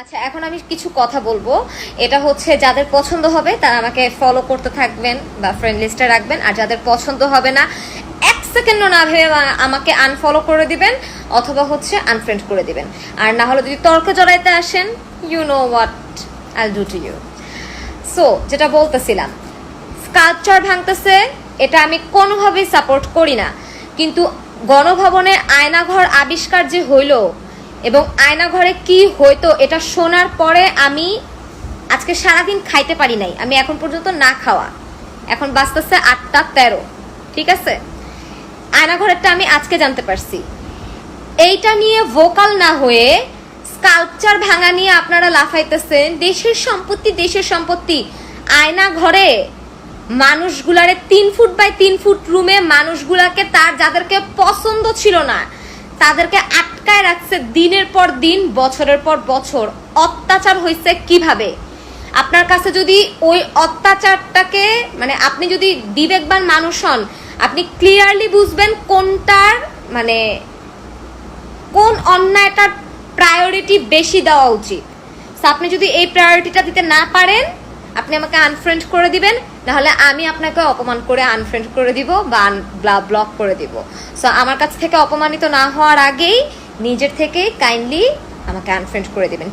আচ্ছা, এখন আমি কিছু কথা বলবো। এটা হচ্ছে যাদের পছন্দ হবে তারা আমাকে ফলো করতে থাকবেন বা ফ্রেন্ড লিস্টে রাখবেন, আর যাদের পছন্দ হবে না এক সেকেন্ডও না ভেবে আমাকে আনফলো করে দিবেন অথবা হচ্ছে আনফ্রেন্ড করে দিবেন। আর না হলে যদি তর্কে জড়াইতে আসেন, you know what I'll do to you. So যেটা বলতেছিলাম, স্কাল্পচার ভাঙতেছে, এটা আমি কোনোভাবেই সাপোর্ট করি না। কিন্তু গণভবনে আয়নাঘর আবিষ্কার যে হইলো এবং আয়নাঘরে কি হইতো এটা শোনার পরে আমি আজকে সারাদিন খাইতে পারি নাই। আমি এখন পর্যন্ত না খাওয়া, এখন বাজতেছে 8:13, ঠিক আছে? আয়নাঘরেরটা আমি আজকে জানতে পারছি। এইটা নিয়ে ভোকাল না হয়ে স্কাল্পচার ভাঙা নিয়ে আপনারা লাফাইতেছেন। দেশের সম্পত্তি, দেশের সম্পত্তি। আয়নাঘরে মানুষগুলারে 3 ফুট বাই 3 ফুট রুমে মানুষগুলাকে তার যাদেরকে পছন্দ ছিল না তাদেরকে আটকায় রাখছে দিনের পর দিন, বছরের পর বছর। অত্যাচার হয়েছে কিভাবে? আপনার কাছে যদি ওই অত্যাচারটাকে মানে আপনি যদি বিবেকবান মানুষ হন, আপনি ক্লিয়ারলি বুঝবেন কোনটার মানে কোন অন্যায়টার প্রায়োরিটি বেশি দেওয়া উচিত। আপনি যদি এই প্রায়োরিটিটা দিতে না পারেন, আপনি আমাকে আনফ্রেন্ড করে দিবেন, নাহলে আমি আপনাকে অপমান করে আনফ্রেন্ড করে দিব বা ব্লক করে দিব। সো আমার কাছ থেকে অপমানিত না হওয়ার আগেই নিজের থেকে কাইন্ডলি আমাকে আনফ্রেন্ড করে দিবেন, ঠিক?